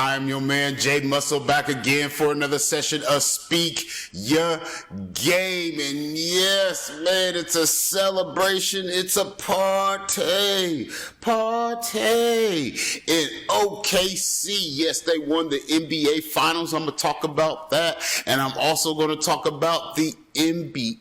I'm your man, Jay Muscle, back again for another session of Speak Your Game. And yes, man, it's a celebration. It's a party in OKC. Yes, they won the NBA Finals. I'm going to talk about that. And I'm also going to talk about the NBA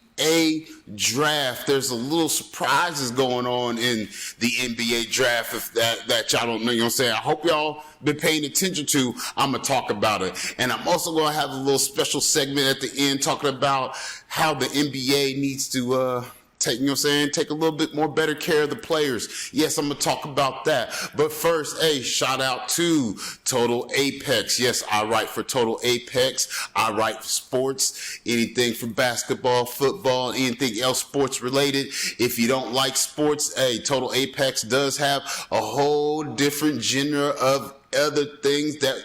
draft. There's a little surprises going on in the NBA draft, if that y'all don't know. You know what I'm saying? I hope y'all been paying attention to. I'm gonna talk about it, and I'm also gonna have a little special segment at the end talking about how the NBA needs to take a little bit more better care of the players. Yes, I'm gonna talk about that. But first, shout out to Total Apex. Yes, I write for Total Apex. I write sports, anything from basketball, football, anything else sports related. If you don't like sports, Total Apex does have a whole different genre of other things that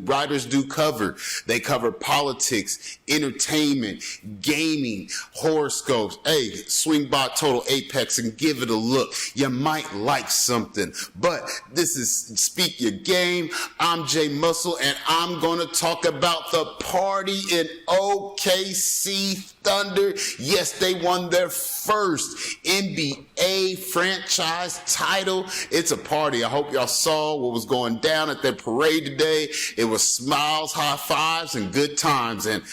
writers do cover. They cover politics, entertainment, gaming, horoscopes. Swing by Total Apex and give it a look. You might like something. But this is Speak Your Game. I'm Jay Muscle, and I'm going to talk about the party in OKC Thunder. Yes, they won their first NBA franchise title. It's a party. I hope y'all saw what was going down at their parade today. It was smiles, high fives, and good times. And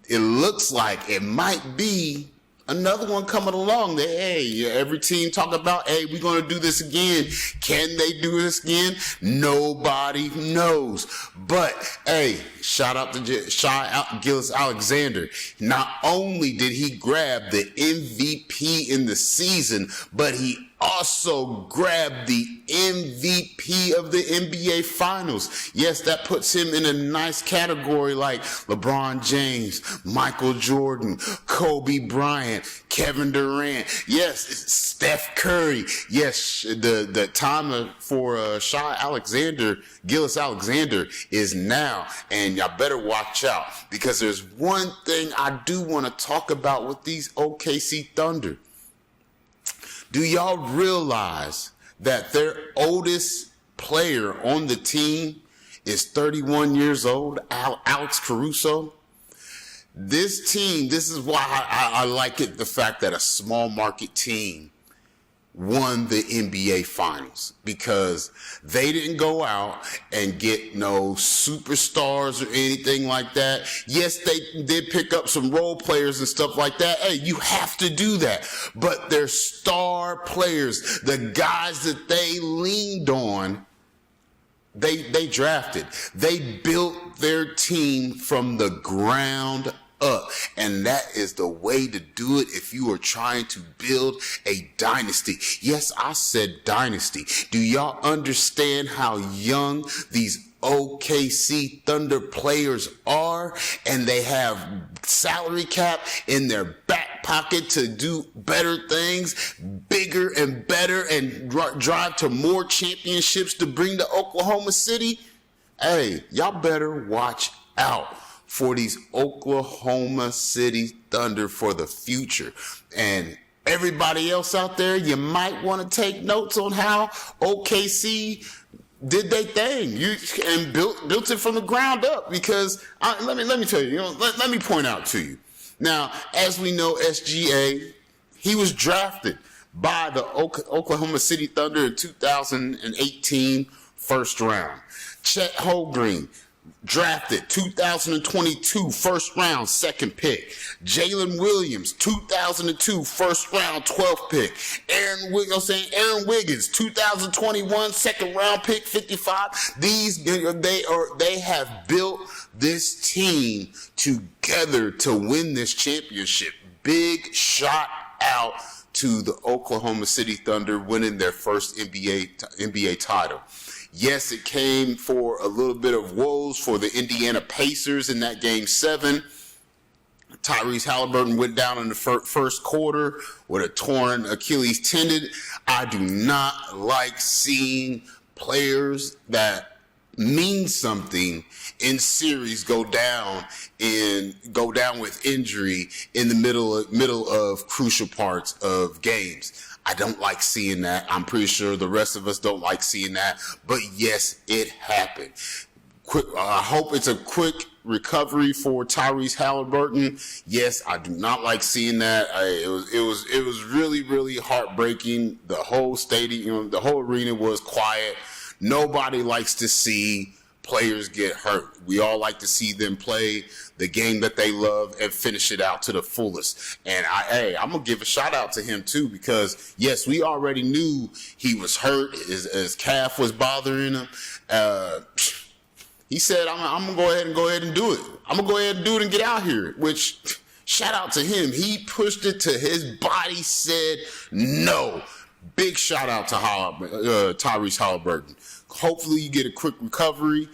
it looks like it might be another one coming along. Every team talk about, we're going to do this again. Can they do this again? Nobody knows. But, shout out to Shai Gilgeous-Alexander. Not only did he grab the MVP in the season, but he also grabbed the MVP of the NBA Finals. Yes, that puts him in a nice category like LeBron James, Michael Jordan, Kobe Bryant, Kevin Durant. Yes, Steph Curry. Yes, the time for Shai Gilgeous-Alexander is now, and y'all better watch out, because there's one thing I do want to talk about with these OKC Thunder. Do y'all realize that their oldest player on the team is 31 years old, Alex Caruso? This team, this is why I like it, the fact that a small market team won the NBA Finals, because they didn't go out and get no superstars or anything like that. Yes, they did pick up some role players and stuff like that. You have to do that. But their star players, the guys that they leaned on, they drafted. They built their team from the ground up, and that is the way to do it if you are trying to build a dynasty. Yes, I said dynasty. Do y'all understand how young these OKC Thunder players are? And they have salary cap in their back pocket to do better things, bigger and better, and drive to more championships to bring to Oklahoma City. Y'all better watch out for these Oklahoma City Thunder for the future. And everybody else out there, you might want to take notes on how OKC did they thing and built it from the ground up. Because let me tell you, let me point out to you. Now, as we know, SGA, he was drafted by the Oklahoma City Thunder in 2018 first round. Chet Holmgren, drafted 2022 first round, second pick. Jalen Williams, 2002 first round, 12th pick. Aaron Wiggins, 2021 second round pick, 55. They have built this team together to win this championship. Big shout out to the Oklahoma City Thunder winning their first NBA title. Yes, it came for a little bit of woes for the Indiana Pacers in that Game 7. Tyrese Halliburton went down in the first quarter with a torn Achilles tendon. I do not like seeing players that mean something in series go down with injury in the middle of crucial parts of games. I don't like seeing that. I'm pretty sure the rest of us don't like seeing that. But yes, it happened. I hope it's a quick recovery for Tyrese Halliburton. Yes, I do not like seeing that. It was really, really heartbreaking. The whole stadium, the whole arena was quiet. Nobody likes to see players get hurt. We all like to see them play the game that they love and finish it out to the fullest. And I'm gonna give a shout out to him too, because yes, we already knew he was hurt. His calf was bothering him. He said, I'm gonna go ahead and do it. I'm gonna go ahead and do it and get out here. Which, shout out to him. He pushed it to his body, said no. Big shout out to Tyrese Halliburton. Hopefully you get a quick recovery,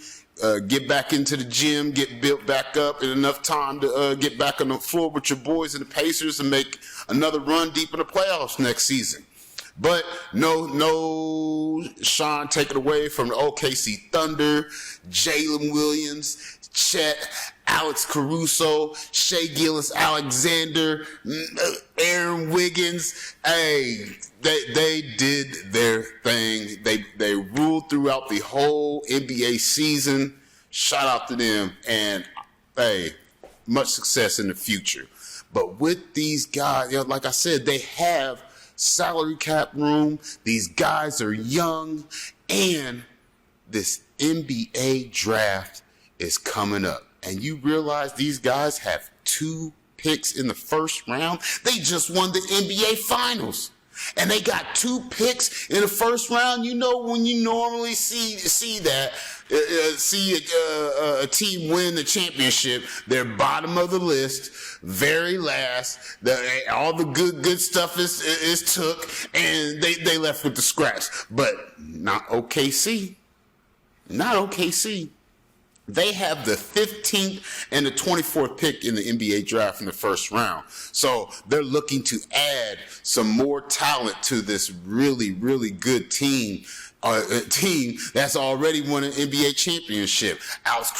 get back into the gym, get built back up in enough time to get back on the floor with your boys and the Pacers and make another run deep in the playoffs next season. But no shine taken away from the OKC Thunder, Jalen Williams, Chet, Alex Caruso, Shai Gilgeous-Alexander, Aaron Wiggins. Hey, they did their thing. They ruled throughout the whole NBA season. Shout out to them, and hey, much success in the future. But with these guys, like I said, they have salary cap room. These guys are young, and this NBA draft is coming up. And you realize these guys have 2 picks in the first round. They just won the NBA Finals, and they got 2 picks in the first round. You know, when you normally see that, a team win the championship, they're bottom of the list, very last. All the good stuff is took, and they left with the scraps. But not OKC. Not OKC. They have the 15th and the 24th pick in the NBA draft in the first round. So they're looking to add some more talent to this really, really good team. A team that's already won an NBA championship. Alex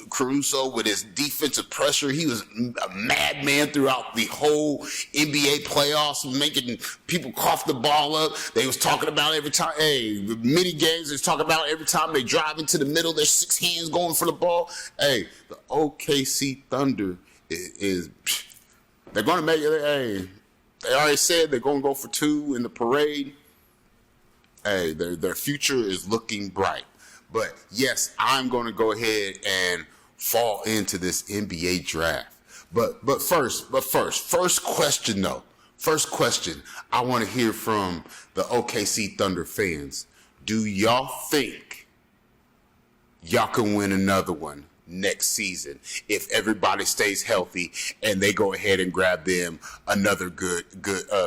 Caruso, with his defensive pressure, he was a madman throughout the whole NBA playoffs, making people cough the ball up. They was talking about every time, mini games, they was talking about every time they drive into the middle, there's 6 hands going for the ball. Hey, the OKC Thunder is they're going to make it. They already said they're going to go for 2 in the parade. Hey, their future is looking bright. But yes, I'm going to go ahead and fall into this NBA draft. But first question though. First question I want to hear from the OKC Thunder fans. Do y'all think y'all can win another one next season if everybody stays healthy and they go ahead and grab them another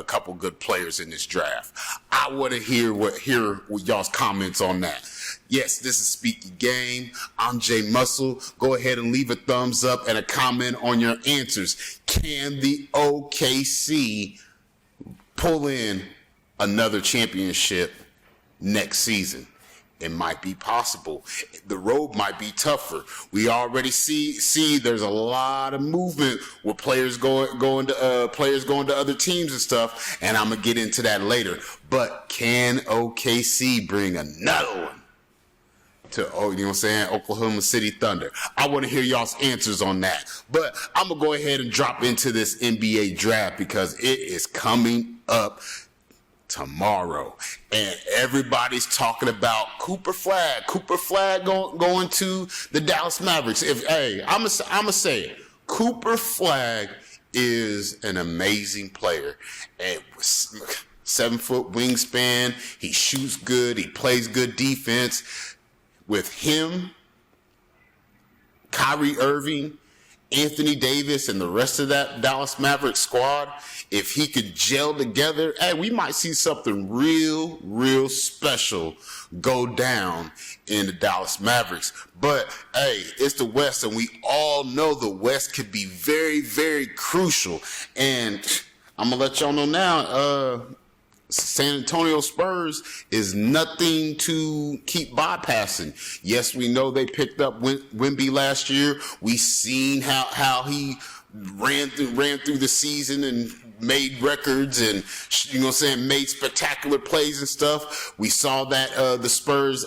couple good players in this draft? I want to hear what y'all's comments on that. Yes, this is Speaky Game. I'm Jay Muscle. Go ahead and leave a thumbs up and a comment on your answers. Can the OKC pull in another championship next season? It might be possible. The road might be tougher. We already see there's a lot of movement with players going to other teams and stuff, and I'm gonna get into that later. But can OKC bring another one to Oklahoma City Thunder? I want to hear y'all's answers on that. But I'm gonna go ahead and drop into this NBA draft because it is coming up tomorrow, and everybody's talking about Cooper Flagg going to the Dallas Mavericks. I'm gonna say it. Cooper Flagg is an amazing player. And 7-foot wingspan, he shoots good, he plays good defense. With him, Kyrie Irving, Anthony Davis, and the rest of that Dallas Mavericks squad, if he could gel together, we might see something real special go down in the Dallas Mavericks. But it's the West, and we all know the West could be very, very crucial. And I'm gonna let y'all know now, San Antonio Spurs is nothing to keep bypassing. Yes, we know they picked up Wemby last year. We seen how he ran through the season and made records and, you know what I'm saying, made spectacular plays and stuff. We saw that the Spurs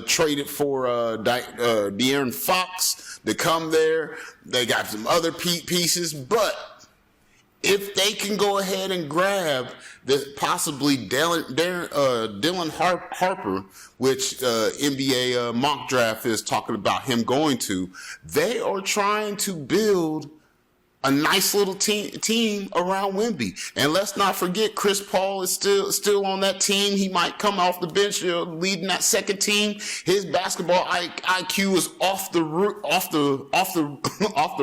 traded for De'Aaron Fox to come there. They got some other pieces, but if they can go ahead and grab possibly Dylan Harper, which NBA mock draft is talking about him going to, they are trying to build a nice little team around Wemby. And let's not forget, Chris Paul is still on that team. He might come off the bench, leading that second team. His basketball IQ is off the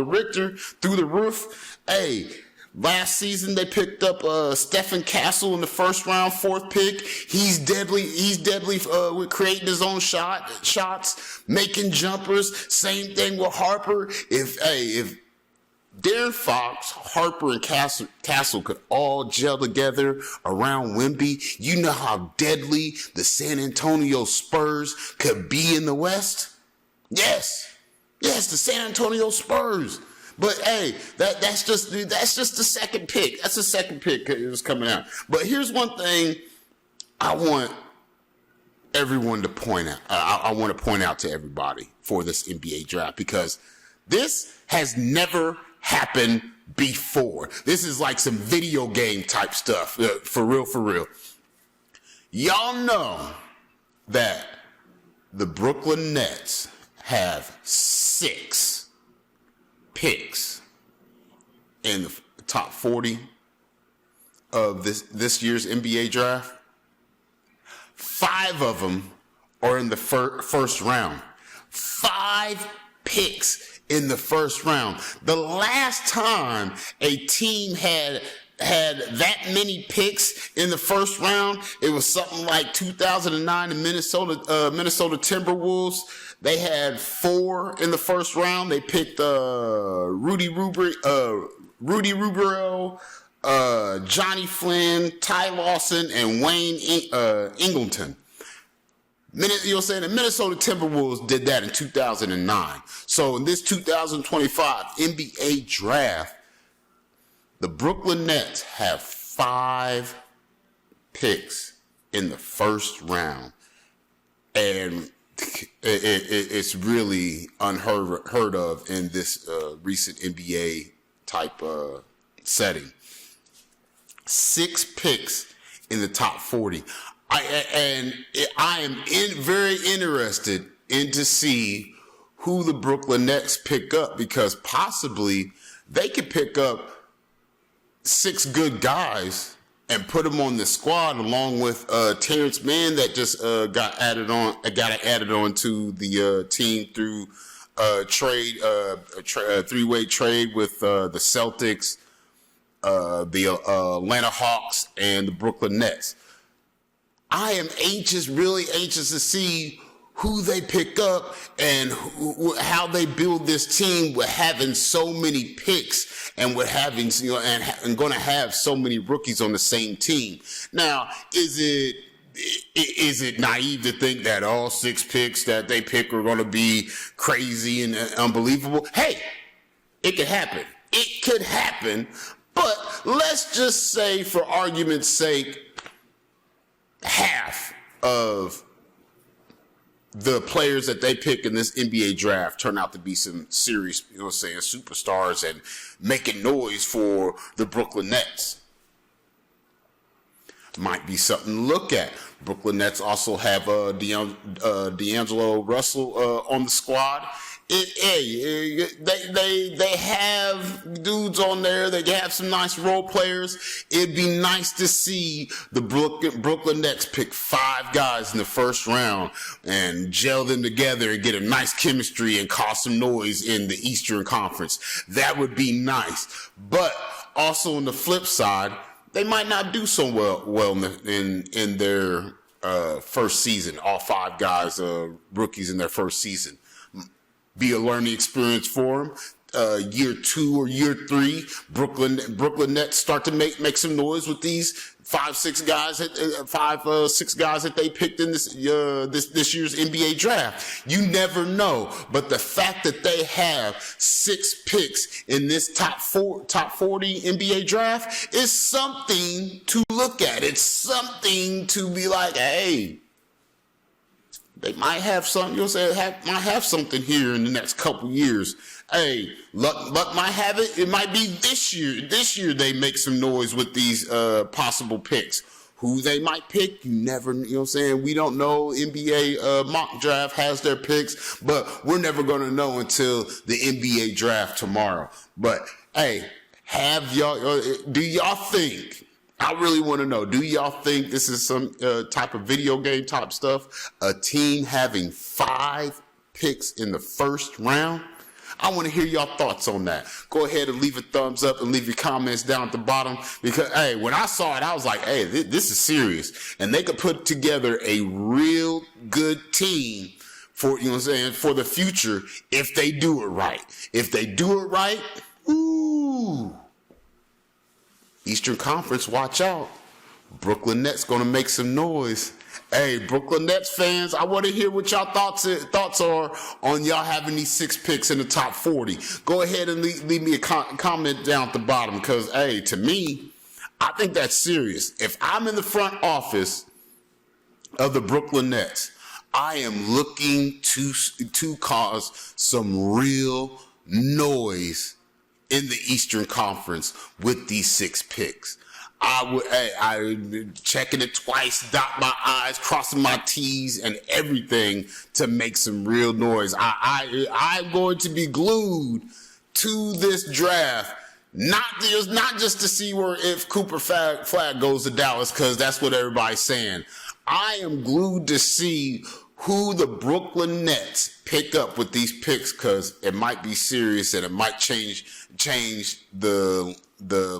Richter, through the roof. Hey, last season they picked up Stephen Castle in the first round, 4th pick. He's deadly with creating his own shots, making jumpers. Same thing with Harper. If De'Aaron Fox, Harper, and Castle could all gel together around Wemby, you know how deadly the San Antonio Spurs could be in the West? Yes, the San Antonio Spurs. But hey, that's just the second pick. That's the second pick that was coming out. But here's one thing I want everyone to point out. I want to point out to everybody for this NBA draft, because this has never happened before. This is like some video game type stuff, for real. Y'all know that the Brooklyn Nets have 6 picks in the top 40 of this year's NBA draft. 5 of them are in the first round. 5 picks in the first round. The last time a team had that many picks in the first round, it was something like 2009, the Minnesota Timberwolves. They had 4 in the first round. They picked Rudy Rubio, Johnny Flynn, Ty Lawson, and Wayne Ingleton. You'll say the Minnesota Timberwolves did that in 2009. So in this 2025 NBA draft, the Brooklyn Nets have 5 picks in the first round. And it's really unheard of in this recent NBA type setting. 6 picks in the top 40. I am very interested to see who the Brooklyn Nets pick up, because possibly they could pick up 6 good guys and put them on the squad, along with Terrence Mann that just got added on to the team through a 3-way trade with the Celtics, the Atlanta Hawks, and the Brooklyn Nets. I am really anxious to see who they pick up and how they build this team with having so many picks and with having, and going to have so many rookies on the same team. Now, is it naive to think that all 6 picks that they pick are going to be crazy and unbelievable? Hey, it could happen. It could happen. But let's just say, for argument's sake, half of the players that they pick in this NBA draft turn out to be some serious, superstars and making noise for the Brooklyn Nets. Might be something to look at. Brooklyn Nets also have D'Angelo Russell on the squad. They have dudes on there. They have some nice role players. It'd be nice to see the Brooklyn Nets pick 5 guys in the first round and gel them together and get a nice chemistry and cause some noise in the Eastern Conference. That would be nice. But also on the flip side, they might not do so well in their first season. All 5 guys, rookies in their first season. Be a learning experience for them. Year 2 or year 3, Brooklyn Nets start to make some noise with these six guys that they picked in this year's NBA draft. You never know. But the fact that they have 6 picks in this top 40 NBA draft is something to look at. It's something to be like, hey, they might have something. You'll say might have something here in the next couple years. Hey, luck might have it. It might be this year. This year they make some noise with these possible picks. Who they might pick, you never. You know what I'm saying? We don't know. NBA mock draft has their picks, but we're never gonna know until the NBA draft tomorrow. But hey, do y'all think? I really want to know, do y'all think this is some type of video game type stuff? A team having 5 picks in the first round? I want to hear y'all thoughts on that. Go ahead and leave a thumbs up and leave your comments down at the bottom. Because, hey, when I saw it, I was like, hey, this is serious. And they could put together a real good team for, you know what I'm saying, for the future if they do it right. If they do it right, ooh. Eastern Conference, watch out. Brooklyn Nets going to make some noise. Hey, Brooklyn Nets fans, I want to hear what y'all thoughts are on y'all having these 6 picks in the top 40. Go ahead and leave me a comment down at the bottom because, hey, to me, I think that's serious. If I'm in the front office of the Brooklyn Nets, I am looking to cause some real noise in the Eastern Conference with these 6 picks. I checking it twice, dot my I's, crossing my T's, and everything to make some real noise. I'm going to be glued to this draft, not just to see if Cooper Flag goes to Dallas, because that's what everybody's saying. I am glued to see who the Brooklyn Nets pick up with these picks, because it might be serious and it might change the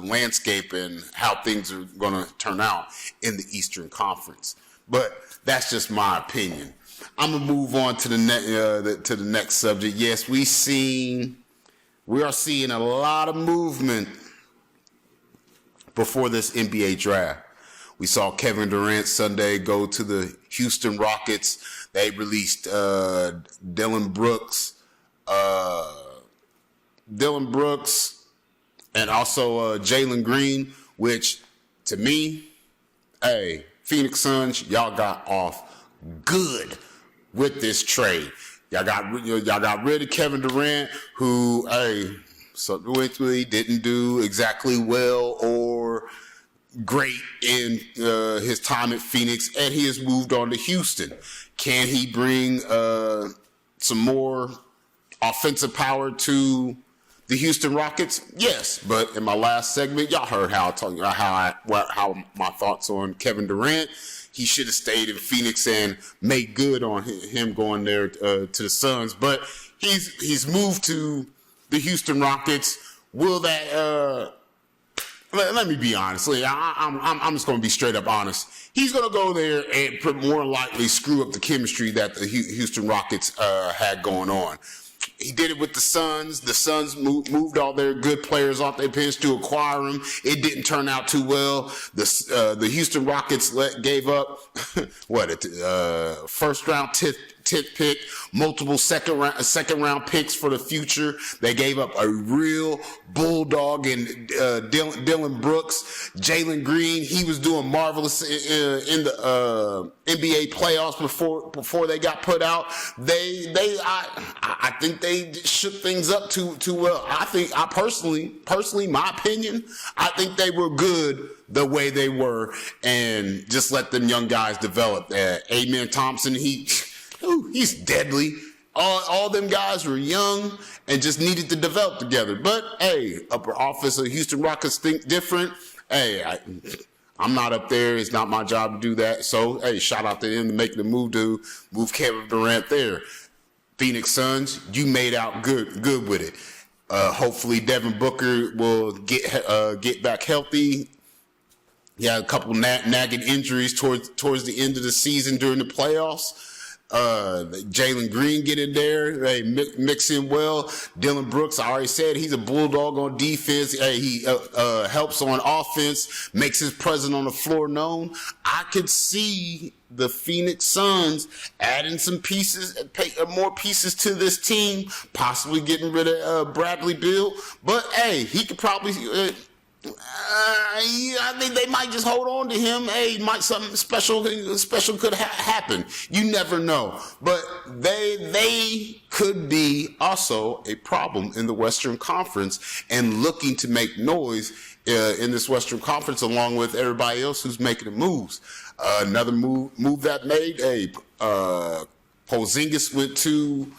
landscape and how things are going to turn out in the Eastern Conference. But that's just my opinion. I'm gonna move on to the next subject. Yes, we are seeing a lot of movement before this NBA draft. We saw Kevin Durant Sunday go to the Houston Rockets. They released Dillon Brooks, and also Jalen Green, which to me, hey, Phoenix Suns, y'all got off good with this trade. Y'all got rid of Kevin Durant, who, hey, subsequently didn't do exactly well or great in his time at Phoenix, and he has moved on to Houston. Can he bring some more offensive power to the Houston Rockets? Yes, but in my last segment, y'all heard how my thoughts on Kevin Durant. He should have stayed in Phoenix and made good on him going there to the Suns. But he's moved to the Houston Rockets. Will that? Let me be honest. I'm just going to be straight up honest. He's going to go there and more likely screw up the chemistry that the Houston Rockets had going on. He did it with the Suns. The Suns moved all their good players off their bench to acquire him. It didn't turn out too well. The Houston Rockets gave up first round 10th pick, multiple second round picks for the future. They gave up a real bulldog in Dillon Brooks. Jalen Green, he was doing marvelous in the NBA playoffs before they got put out. I think they shook things up too well. I personally, my opinion, I think they were good the way they were, and just let them young guys develop. Amen Thompson, he's deadly. All them guys were young and just needed to develop together. But hey, upper office of Houston Rockets think different. Hey, I'm not up there. It's not my job to do that. So hey, shout out to them to make the move to move Kevin Durant there. Phoenix Suns, you made out good with it. Hopefully Devin Booker will get back healthy. He had a couple nagging injuries towards the end of the season during the playoffs. Jalen Green get in there. Hey, mix in well. Dylan Brooks, I already said he's a bulldog on defense. Hey, he helps on offense, makes his presence on the floor known. I could see the Phoenix Suns adding some pieces, more pieces to this team, possibly getting rid of Bradley Beal. But hey, he could probably. I think they might just hold on to him. Hey, something special could happen. You never know. But they could be also a problem in the Western Conference and looking to make noise in this Western Conference along with everybody else who's making the moves. Another move that made, Porzingis went to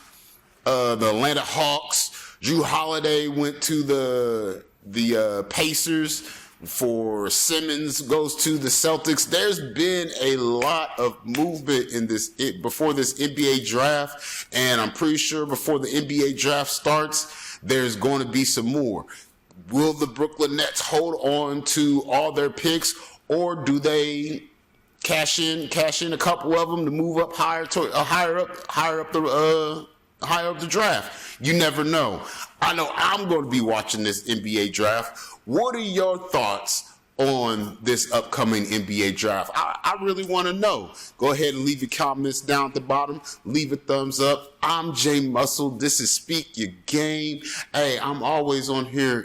the Atlanta Hawks. Drew Holiday went to the Pacers. For Simmons goes to the Celtics. There's been a lot of movement in before this NBA draft, and I'm pretty sure before the NBA draft starts, there's going to be some more. Will the Brooklyn Nets hold on to all their picks, or do they cash in a couple of them to move up higher up the draft? You never know. I know I'm going to be watching this NBA draft. What are your thoughts on this upcoming NBA draft? I really want to know. Go ahead and leave your comments down at the bottom. Leave a thumbs up. I'm Jay Muscle. This is Speak Your Game. Hey, I'm always on here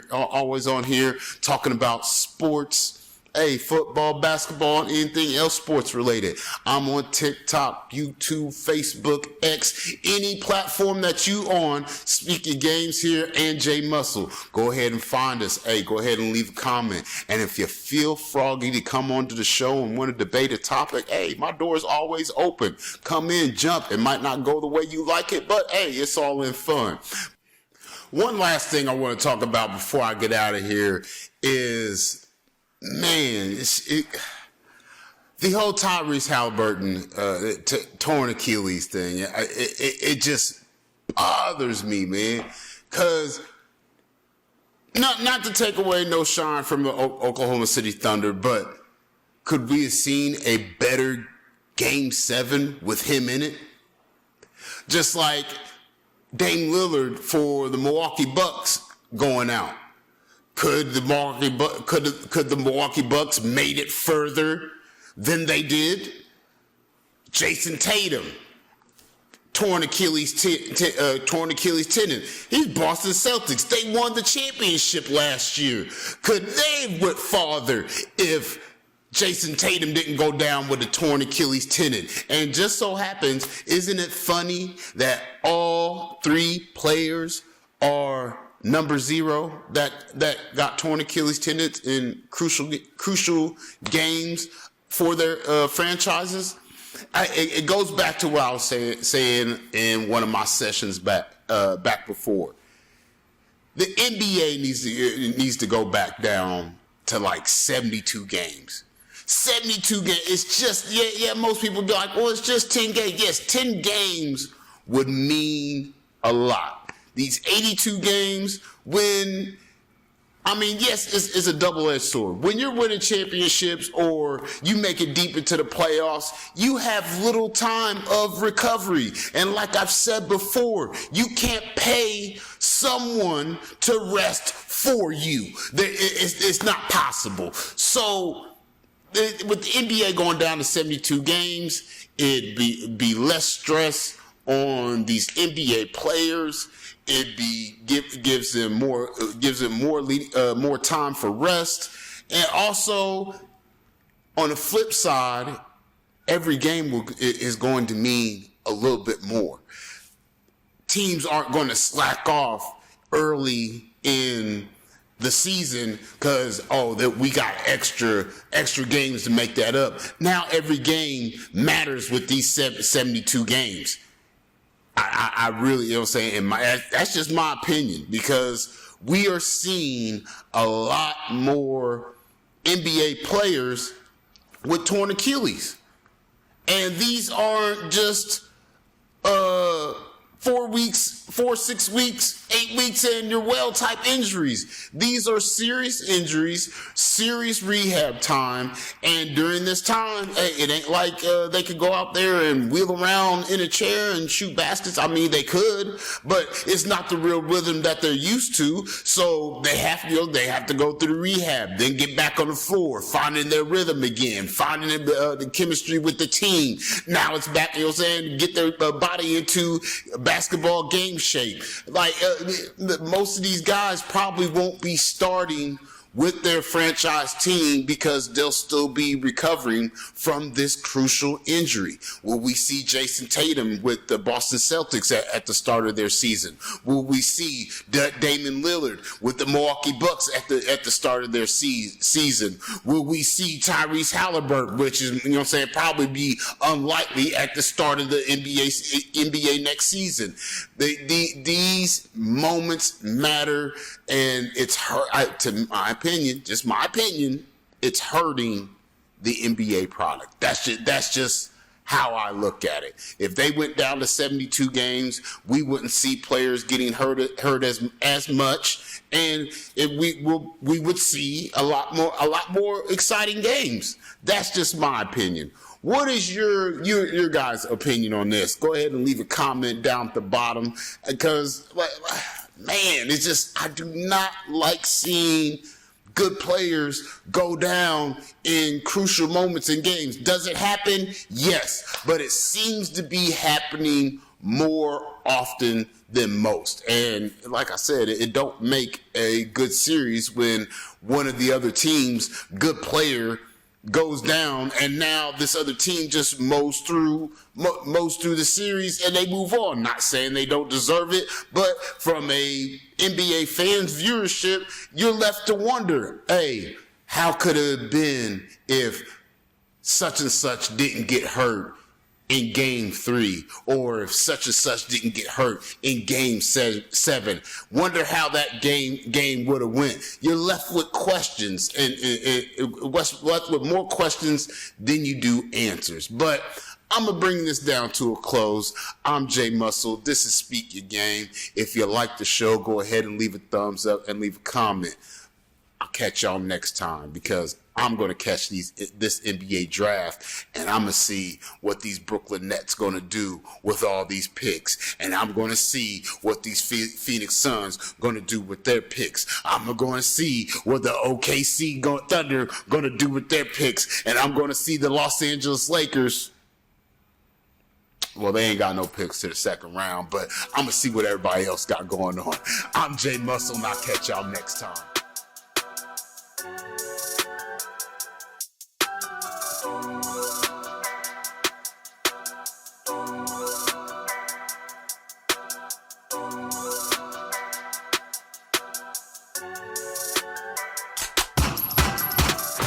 talking about sports. Hey, football, basketball, and anything else sports related. I'm on TikTok, YouTube, Facebook, X, any platform that you on. Speak Your Games here and J Muscle. Go ahead and find us. Hey, go ahead and leave a comment. And if you feel froggy to come onto the show and want to debate a topic, hey, my door is always open. Come in, jump. It might not go the way you like it, but hey, it's all in fun. One last thing I want to talk about before I get out of here is, man, the whole Tyrese Halliburton torn Achilles thing, it just bothers me, man. Because not to take away no shine from the Oklahoma City Thunder, but could we have seen a better Game 7 with him in it? Just like Dame Lillard for the Milwaukee Bucks going out. Could the Milwaukee Bucks made it further than they did? Jason Tatum, torn Achilles tendon. He's Boston Celtics. They won the championship last year. Could they have went farther if Jason Tatum didn't go down with a torn Achilles tendon? And just so happens, isn't it funny that all three players are number 0 that got torn Achilles tendons in crucial games for their franchises? It goes back to what I was saying in one of my sessions back before. The NBA needs to go back down to like 72 games. 72 games. It's just most people be like, well, it's just 10 games. Yes, 10 games would mean a lot. These 82 games, yes, it's a double-edged sword. When you're winning championships or you make it deep into the playoffs, you have little time of recovery. And like I've said before, you can't pay someone to rest for you. It's not possible. So with the NBA going down to 72 games, it'd be less stress on these NBA players. Gives them more time for rest, and also on the flip side, every game is going to mean a little bit more. Teams aren't going to slack off early in the season because we got extra games to make that up. Now every game matters with these 72 games. I really, you know what I'm saying? That's just my opinion, because we are seeing a lot more NBA players with torn Achilles. And these aren't just 4 weeks 4, 6 weeks, 8 weeks in, you're well type injuries. These are serious injuries, serious rehab time. And during this time, hey, it ain't like they could go out there and wheel around in a chair and shoot baskets. I mean, they could, but it's not the real rhythm that they're used to. So they have to go through the rehab, then get back on the floor, finding their rhythm again, finding the chemistry with the team. Now it's back, get their body into basketball game shape. Like most of these guys probably won't be starting with their franchise team because they'll still be recovering from this crucial injury. Will we see Jason Tatum with the Boston Celtics at the start of their season? Will we see Damian Lillard with the Milwaukee Bucks at the start of their season? Will we see Tyrese Halliburton, which is, probably be unlikely at the start of the NBA next season? These moments matter, and it's hurt, to my opinion, just my opinion, it's hurting the NBA product. That's just how I look at it. If they went down to 72 games, we wouldn't see players getting hurt as much, and we would see a lot more exciting games. That's just my opinion. What is your guys' opinion on this? Go ahead and leave a comment down at the bottom, because man, it's just, I do not like seeing good players go down in crucial moments in games. Does it happen? Yes, but it seems to be happening more often than most. And like I said, it don't make a good series when one of the other team's good player goes down, and now this other team just mows through the series and they move on. Not saying they don't deserve it, but from a NBA fans viewership, you're left to wonder, hey, how could it have been if such and such didn't get hurt in game 3, or if such and such didn't get hurt in game 7. Wonder how that game would have went. You're left with questions, and left with more questions than you do answers. But I'm going to bring this down to a close. I'm Jay Muscle. This is Speak Your Game. If you like the show, go ahead and leave a thumbs up and leave a comment. I'll catch y'all next time, because I'm going to catch this NBA draft, and I'm going to see what these Brooklyn Nets going to do with all these picks. And I'm going to see what these Phoenix Suns going to do with their picks. I'm going to see what the OKC Thunder going to do with their picks. And I'm going to see the Los Angeles Lakers. Well, they ain't got no picks to the second round, but I'm going to see what everybody else got going on. I'm Jay Muscle, and I'll catch y'all next time.